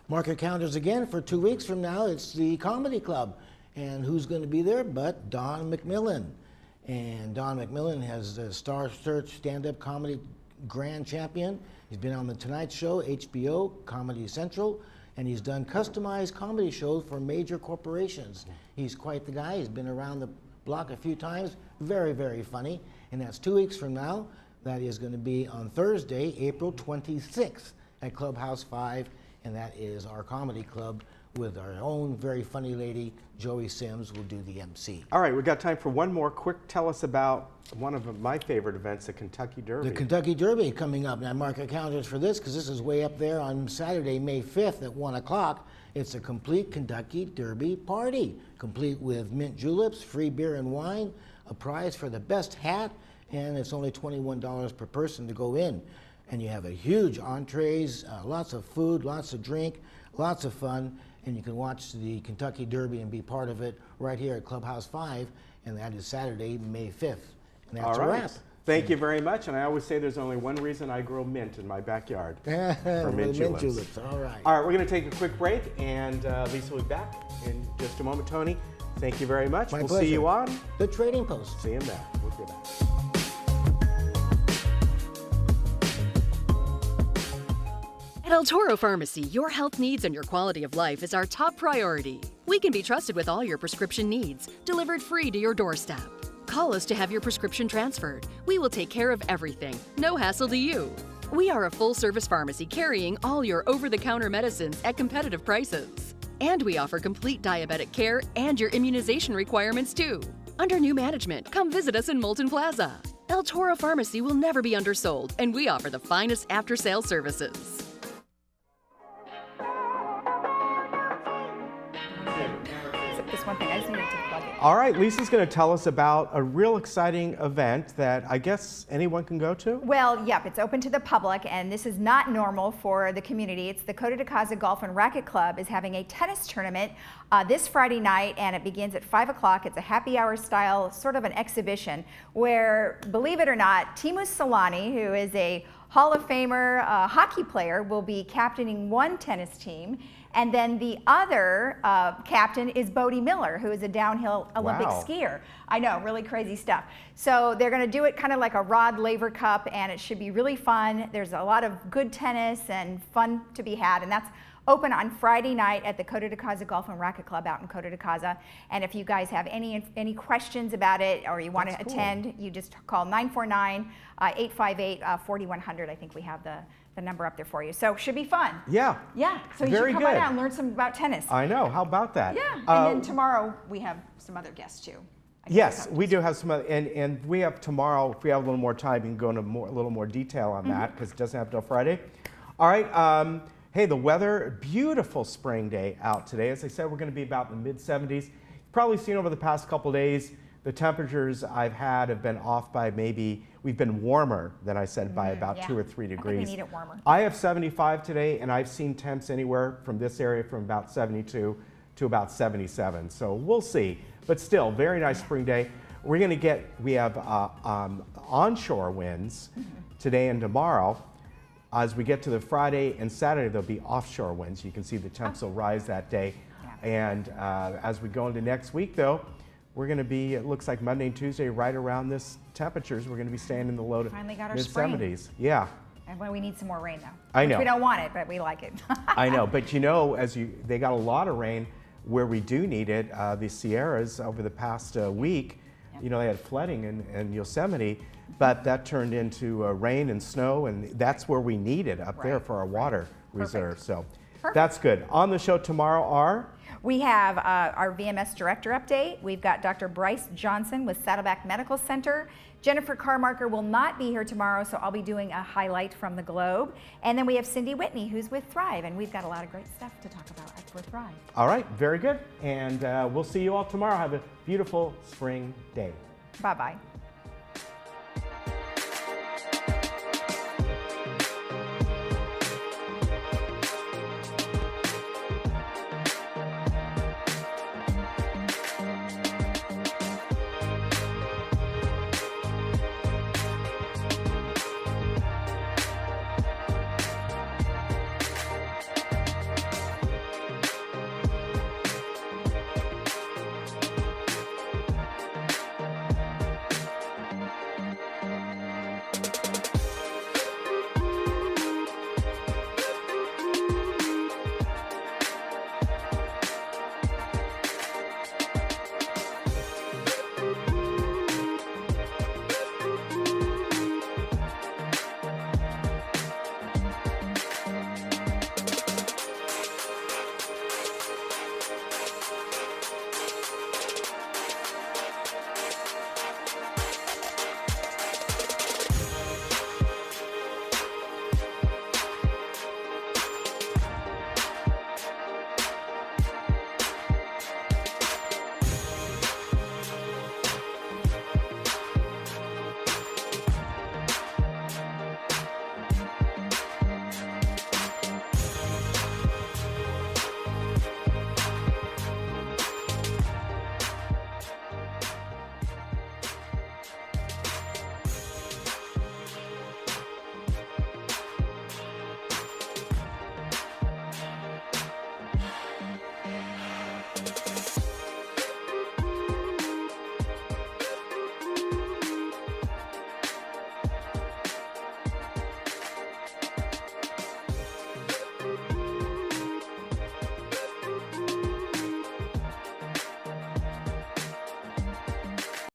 Mark your calendars again for 2 weeks from now. It's the Comedy Club. And who's going to be there but Don McMillan. And Don McMillan has the Star Search stand-up comedy grand champion. He's been on The Tonight Show, HBO, Comedy Central, and he's done customized comedy shows for major corporations. He's quite the guy. He's been around the block a few times. Very, very funny. And that's 2 weeks from now. That is going to be on Thursday, April 26th at Clubhouse 5, and that is our comedy club with our own very funny lady, Joey Sims, will do the MC. All right, we've got time for one more. Quick, tell us about one of my favorite events, the Kentucky Derby. The Kentucky Derby coming up. Now mark your calendars for this because this is way up there on Saturday, May 5th at 1 o'clock. It's a complete Kentucky Derby party, complete with mint juleps, free beer and wine, a prize for the best hat, and it's only $21 per person to go in. And you have a huge entrees, lots of food, lots of drink, lots of fun, and you can watch the Kentucky Derby and be part of it right here at Clubhouse 5, and that is Saturday, May 5th. And that's All right. a wrap. Thank you very much, and I always say there's only one reason I grow mint in my backyard, for mint juleps. All right. All right, we're going to take a quick break, and Lisa will be back in just a moment. Tony, thank you very much. My we'll pleasure. see you on The Trading Post. See you there. We'll be back. At El Torro Pharmacy, your health needs and your quality of life is our top priority. We can be trusted with all your prescription needs, delivered free to your doorstep. Call us to have your prescription transferred. We will take care of everything. No hassle to you. We are a full-service pharmacy carrying all your over-the-counter medicines at competitive prices. And we offer complete diabetic care and your immunization requirements too. Under new management, come visit us in Moulton Plaza. El Torro Pharmacy will never be undersold, and we offer the finest after-sales services. This one thing, I just needed to plug it. All right, Lisa's going to tell us about a real exciting event that I guess anyone can go to? Well, yep, it's open to the public, and this is not normal for the community. It's the Coto de Casa Golf and Racquet Club is having a tennis tournament this Friday night, and it begins at 5 o'clock. It's a happy hour style, sort of an exhibition, where, believe it or not, Teemu Selanne, who is a Hall of Famer hockey player, will be captaining one tennis team, And then the other captain is Bodie Miller, who is a downhill Olympic skier. I know, really crazy stuff. So they're going to do it kind of like a Rod Laver Cup, and it should be really fun. There's a lot of good tennis and fun to be had, and that's open on Friday night at the Coto de Caza Golf and Racket Club out in Coto de Caza. And if you guys have any questions about it or you want to attend, you just call 949-858-4100. I think we have the number up there for you. So should be fun. Yeah. Yeah. So you should come on out and learn some about tennis. I know. How about that? Yeah. And then tomorrow we have some other guests too. Yes, we do have some other, and we have tomorrow, if we have a little more time, we can go into a little more detail on that because it doesn't have till Friday. All right. Hey, the weather, beautiful spring day out today. As I said, we're going to be about in the mid-70s. You've probably seen over the past couple days, the temperatures I've had have been off by we've been warmer than I said by about 2 or 3 degrees. I think we need it warmer. I have 75 today, and I've seen temps anywhere from this area from about 72 to about 77. So we'll see, but still, very nice spring day. We have onshore winds today and tomorrow. As we get to the Friday and Saturday, there'll be offshore winds. You can see the temps will rise that day. And as we go into next week, though, we're going to be, it looks like Monday and Tuesday, right around this temperatures. We're going to be staying in the low to mid-70s. Yeah. And when we need some more rain, though. I know. We don't want it, but we like it. I know. But you know, they got a lot of rain where we do need it. The Sierras over the past week, you know, they had flooding in Yosemite. But that turned into rain and snow, and that's where we need it up there for our water reserve. So that's good. On the show tomorrow are? We have our VMS director update. We've got Dr. Bryce Johnson with Saddleback Medical Center. Jennifer Carmarker will not be here tomorrow, so I'll be doing a highlight from the Globe. And then we have Cindy Whitney, who's with Thrive, and we've got a lot of great stuff to talk about for Thrive. All right, very good. And we'll see you all tomorrow. Have a beautiful spring day. Bye-bye.